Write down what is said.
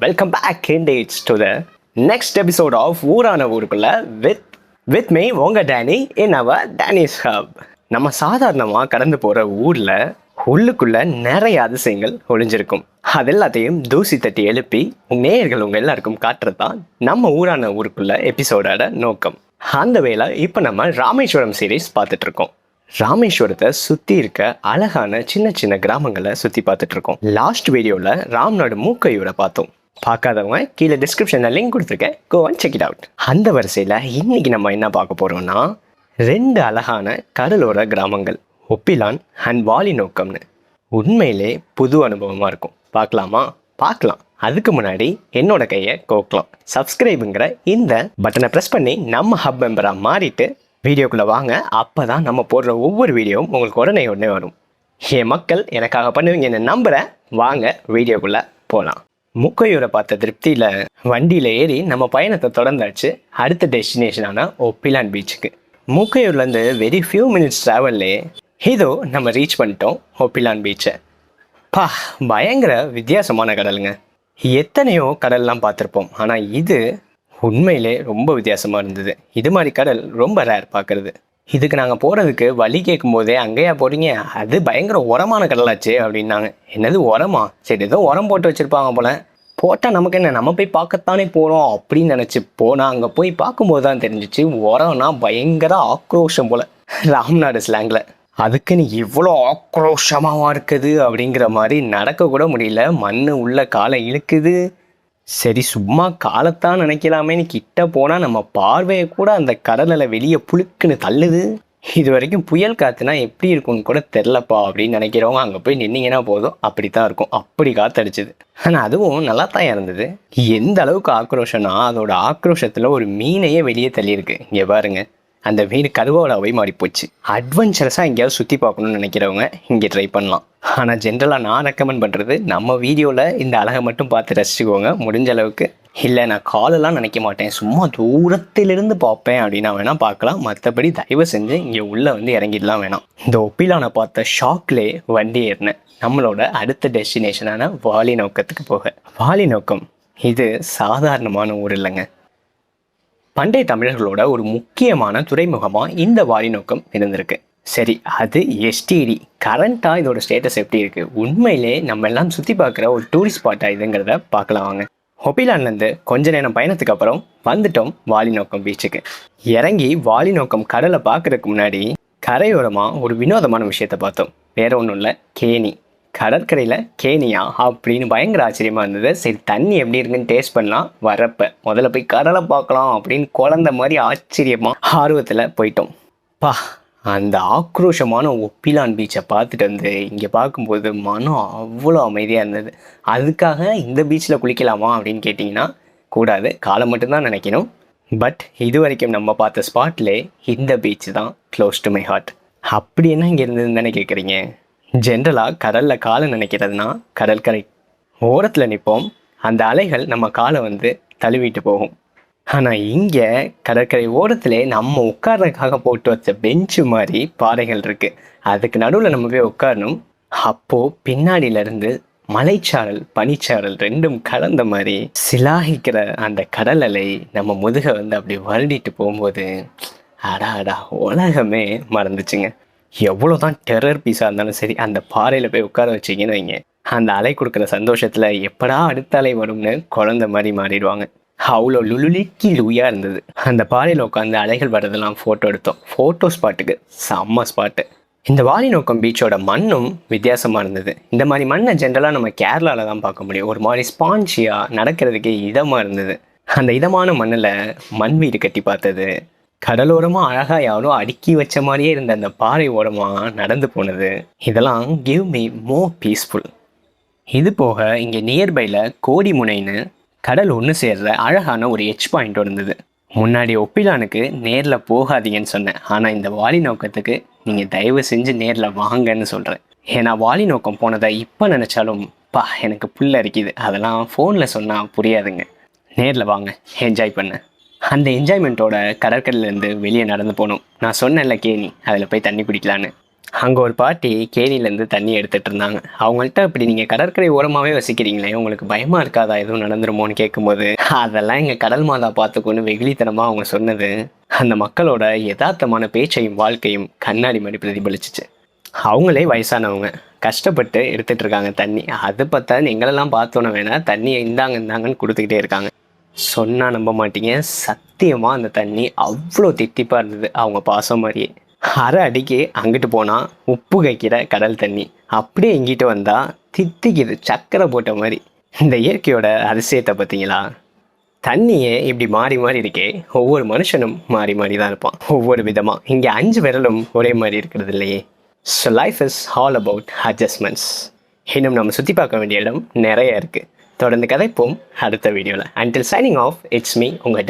Welcome back indeed to the next episode of ஊரான ஊருக்குள்ள with me உங்க Danny in our Danny's Hub. நம்ம சாதாரணமாக கடந்து போகிற ஊரில் உள்ளுக்குள்ள நிறைய அதிசயங்கள் ஒளிஞ்சிருக்கும். அது எல்லாத்தையும் தூசி தட்டி எழுப்பி நேயர்கள் உங்கள் எல்லாருக்கும் காட்டுறது தான் நம்ம ஊரான ஊருக்குள்ள எபிசோடோட நோக்கம். அந்த வேளை இப்போ நம்ம ராமேஸ்வரம் சீரீஸ் பார்த்துட்டு இருக்கோம். ராமேஸ்வரத்தை சுற்றி இருக்க அழகான சின்ன சின்ன கிராமங்களை சுற்றி பார்த்துட்டு இருக்கோம். லாஸ்ட் வீடியோவில் ராம்நாடு மூக்கையூரை பார்த்தோம். பார்க்காதவங்க கீழே டிஸ்கிரிப்ஷனில் லிங்க் கொடுத்துருக்கேன், go and check it out. அந்த வரிசையில் இன்னைக்கு நம்ம என்ன பார்க்க போகிறோம்னா, 2 அழகான கடலோர கிராமங்கள், ஒப்பிலான் அண்ட் வாலிநோக்கம்னு. உண்மையிலே புது அனுபவமாக இருக்கும். பார்க்கலாம். அதுக்கு முன்னாடி என்னோட கையை கோக்கலாம். சப்ஸ்கிரைபுங்கிற இந்த பட்டனை ப்ரெஸ் பண்ணி நம்ம ஹப் மெம்பராக மாறிட்டு வீடியோக்குள்ளே வாங்க. அப்போ தான் நம்ம போடுற ஒவ்வொரு வீடியோவும் உங்களுக்கு உடனே வரும். என் மக்கள் எனக்காக பண்ணுவீங்க என்ன நம்புகிறேன். வாங்க வீடியோக்குள்ளே போகலாம். மூக்கையூரை பார்த்த திருப்தியில் வண்டியில் ஏறி நம்ம பயணத்தை தொடர்ந்தாச்சு அடுத்த டெஸ்டினேஷனான ஒப்பிலான் பீச்சுக்கு. மூக்கையூர்லேருந்து வெரி ஃபியூ மினிட்ஸ் ட்ராவல்லே இதோ நம்ம ரீச் பண்ணிட்டோம் ஒப்பிலான் பீச்சை. பயங்கர வித்தியாசமான கடலுங்க. எத்தனையோ கடல்லாம் பார்த்துருப்போம், ஆனால் இது உண்மையிலே ரொம்ப வித்தியாசமாக இருந்தது. இது மாதிரி கடல் ரொம்ப ரேர் பார்க்குறது. இதுக்கு நாங்கள் போகிறதுக்கு வழி கேட்கும் போதே அங்கேயா போகிறீங்க, அது பயங்கர உரமான கடலாச்சு அப்படின்னாங்க. என்னது உரமா? சரி, ஏதோ உரம் போட்டு வச்சுருப்பாங்க போல். போட்டால் நமக்கு என்ன, நம்ம போய் பார்க்கத்தானே போகிறோம் அப்படின்னு நினச்சி போனால் அங்கே போய் பார்க்கும்போது தான் தெரிஞ்சிச்சு உரம்னா பயங்கர ஆக்ரோஷம் போல். ராம்நாடு ஸ்லாங்கில் அதுக்குன்னு இவ்வளோ ஆக்ரோஷமாக இருக்குது அப்படிங்கிற மாதிரி நடக்கக்கூட முடியல. மண் உள்ள காலை இழுக்குது. சரி, சும்மா காலத்தான் நினைக்கலாமேன்னு கிட்ட போனால் நம்ம பார்வையை கூட அந்த கடலில் வெளியே புழுக்குன்னு தள்ளுது. இது வரைக்கும் புயல் காற்றுனா எப்படி இருக்கும்னு கூட தெரிலப்பா அப்படின்னு நினைக்கிறவங்க அங்கே போய் நின்னீங்கன்னா போதும், அப்படி தான் இருக்கும். அப்படி காற்றடிச்சிது. ஆனால் அதுவும் நல்லா தான் இருந்தது. எந்த அளவுக்கு ஆக்ரோஷம்னா, அதோட ஆக்ரோஷத்தில் ஒரு மீனையே வெளியே தள்ளியிருக்கு. இங்கே பாருங்க, அந்த மீன் கருவாடாவே மாறி போச்சு. அட்வென்ச்சரஸாக எங்கேயாவது சுற்றி பார்க்கணுன்னு நினைக்கிறவங்க இங்கே ட்ரை பண்ணலாம். ஆனால் ஜென்ரலாக நான் ரெக்கமெண்ட் பண்ணுறது, நம்ம வீடியோவில் இந்த அழகை மட்டும் பார்த்து ரசிச்சுக்கோங்க முடிஞ்ச அளவுக்கு. இல்லை நான் காலெல்லாம் நினைக்க மாட்டேன், சும்மா தூரத்திலிருந்து பார்ப்பேன் அப்படின்னா வேணால் பார்க்கலாம். மற்றபடி தயவு செஞ்சு இங்கே உள்ளே வந்து இறங்கிடலாம் வேணாம். இந்த ஒப்பிலானை பார்த்த ஷாக்லே வண்டி ஏறினேன் நம்மளோட அடுத்த டெஸ்டினேஷனான வாலிநோக்கத்துக்கு போக. வாலிநோக்கம் இது சாதாரணமான ஊர் இல்லைங்க. பண்டைய தமிழர்களோட ஒரு முக்கியமான துறைமுகமாக இந்த வாலிநோக்கம் இருந்திருக்கு. சரி, அது எஸ்டிடி கரண்ட்டாக இதோட ஸ்டேட்டஸ் எப்படி இருக்குது, உண்மையிலே நம்ம எல்லாம் சுற்றி பார்க்குற ஒரு டூரிஸ்ட் ஸ்பாட்டாக இதுங்கிறத பார்க்கலாம் வாங்க. ஒப்பிலான்லேருந்து கொஞ்ச நேரம் பயணத்துக்கு அப்புறம் வந்துட்டோம் வாலிநோக்கம் பீச்சுக்கு. இறங்கி வாலிநோக்கம் கடலை பார்க்குறதுக்கு முன்னாடி கரையோரமாக ஒரு வினோதமான விஷயத்தை பார்த்தோம். வேற ஒன்றும் இல்லை, கேணி. கடற்கரையில் கேணியா அப்படின்னு பயங்கர ஆச்சரியமாக இருந்தது. சரி, தண்ணி எப்படி இருக்குன்னு டேஸ்ட் பண்ணலாம், வரப்போ முதல்ல போய் கடலை பார்க்கலாம் அப்படின்னு குழந்த மாதிரி ஆச்சரியமாக ஆர்வத்தில் போயிட்டோம். அந்த ஆக்ரோஷமான ஒப்பிலான் பீச்சை பார்த்துட்டு வந்து இங்கே பார்க்கும்போது மனம் அவ்வளோ அமைதியாக இருந்தது. அதுக்காக இந்த பீச்சில் குளிக்கலாமா அப்படின்னு கேட்டிங்கன்னா கூடாது, காலை மட்டும்தான் நினைக்கணும். பட் இது வரைக்கும் நம்ம பார்த்த ஸ்பாட்லே இந்த பீச் தான் க்ளோஸ் டு மை ஹார்ட். அப்படி என்ன இங்கே இருந்ததுன்னு தானே கேட்குறீங்க. ஜென்ரலாக கடலில் காலை நினைக்கிறதுனா கடற்கரை ஓரத்தில் நிற்போம், அந்த அலைகள் நம்ம காலை வந்து தழுவிட்டு போகும். ஆனால் இங்கே கடற்கரை ஓரத்திலே நம்ம உட்கார்றதுக்காக போட்டு வச்ச பெஞ்சு மாதிரி பாறைகள் இருக்குது. அதுக்கு நடுவில் நம்ம போய் உட்காரணும். அப்போது பின்னாடியிலேருந்து மலைச்சாரல் பனிச்சாரல் ரெண்டும் கலந்த மாதிரி சிலாகிக்கிற அந்த கடல் அலை நம்ம முதுகை வந்து அப்படி வருடிட்டு போகும்போது அடா உலகமே மறந்துச்சுங்க. எவ்வளோ தான் டெரர் பீஸாக இருந்தாலும் சரி, அந்த பாறையில் போய் உட்கார வச்சிங்கன்னு வைங்க, அந்த அலை கொடுக்குற சந்தோஷத்தில் எப்படா அடுத்த அலை வரும்னு குழந்த மாதிரி மாறிடுவாங்க. அவ்வளோ லுலுலிக்கி லூயாக இருந்தது. அந்த பாறையில் உட்காந்து அலைகள் வர்றதெல்லாம் ஃபோட்டோ எடுத்தோம். ஃபோட்டோ ஸ்பாட்டுக்கு செம்ம ஸ்பாட்டு. இந்த வாலிநோக்கம் பீச்சோட மண்ணும் வித்தியாசமாக இருந்தது. இந்த மாதிரி மண்ணை ஜென்ரலாக நம்ம கேரளாவில் தான் பார்க்க முடியும். ஒரு மாதிரி ஸ்பான்ஜியாக நடக்கிறதுக்கே இதமாக இருந்தது. அந்த இதமான மண்ணில் மண் வீடு கட்டி பார்த்தது, கடலோரமாக அழகாக யாரோ அடுக்கி வச்ச மாதிரியே இருந்த அந்த பாறை ஓரமாக நடந்து போனது, இதெல்லாம் கிவ் மீ மோர் பீஸ்ஃபுல். இது போக இங்கே நியர்பையில் கோடிமுனைன்னு கடல் ஒன்று சேர்ற அழகான ஒரு எட்ஜ் பாயிண்ட் இருந்தது. முன்னாடி ஒப்பிலானுக்கு நேரில் போகாதீங்கன்னு சொன்னேன், ஆனால் இந்த வாலிநோக்கத்துக்கு நீங்கள் தயவு செஞ்சு நேரில் வாங்கன்னு சொல்கிறேன். ஏன்னா வாலிநோக்கம் போனதை இப்போ நினச்சாலும் எனக்கு புல்ல அரிக்குது. அதெல்லாம் ஃபோனில் சொன்னால் புரியாதுங்க. நேரில் வாங்க, என்ஜாய் பண்ண. அந்த என்ஜாய்மெண்ட்டோட கடற்கரையிலேருந்து வெளியே நடந்து போகணும். நான் சொன்னேன்ல கேணி, அதில் போய் தண்ணி குடிக்கலான்னு. அங்கே ஒரு பாட்டி கேணிலேருந்து தண்ணி எடுத்துகிட்டு இருந்தாங்க. அவங்கள்ட்ட இப்படி நீங்கள் கடற்கரை ஓரமாகவே வசிக்கிறீங்களே, உங்களுக்கு பயமாக இருக்காதா எதுவும் நடந்துருமோன்னு கேட்கும்போது, அதெல்லாம் எங்கள் கடல் மாதா பார்த்துக்கொண்டு வெகுளித்தனமாக அவங்க சொன்னது அந்த மக்களோட யதார்த்தமான பேச்சையும் வாழ்க்கையும் கண்ணாடி மாதிரி பிரதிபலிச்சிச்சு. அவங்களே வயசானவங்க கஷ்டப்பட்டு எடுத்துட்டு இருக்காங்க தண்ணி. அதை பார்த்தா எங்களெல்லாம் பார்த்தோன்னே வேணா தண்ணியை இந்தாங்கன்னு கொடுத்துக்கிட்டே இருக்காங்க. சொன்னா நம்ப மாட்டீங்க, சத்தியமா அந்த தண்ணி அவ்வளோ தித்திப்பா இருந்தது. அவங்க பாசம் மாதிரியே. அரை அடிக்கு அங்கிட்டு போனா உப்பு கைக்கிற கடல் தண்ணி, அப்படியே இங்கிட்டு வந்தா தித்திக்குது சக்கரை போட்ட மாதிரி. இந்த இயற்கையோட அதிசயத்தை பார்த்தீங்களா? தண்ணியே இப்படி மாறி மாறி இருக்கே, ஒவ்வொரு மனுஷனும் மாறி மாறி தான் இருப்பான் ஒவ்வொரு விதமா. இங்கே 5 விரலும் ஒரே மாதிரி இருக்கிறது இல்லையே. So life is all about adjustments. இன்னும் நம்ம சுற்றி பார்க்க வேண்டிய இடம் நிறைய இருக்குது. தொடர்ந்து கதைப்போம் அடுத்த வீடியோவில். Until signing off, it's me உங்கள்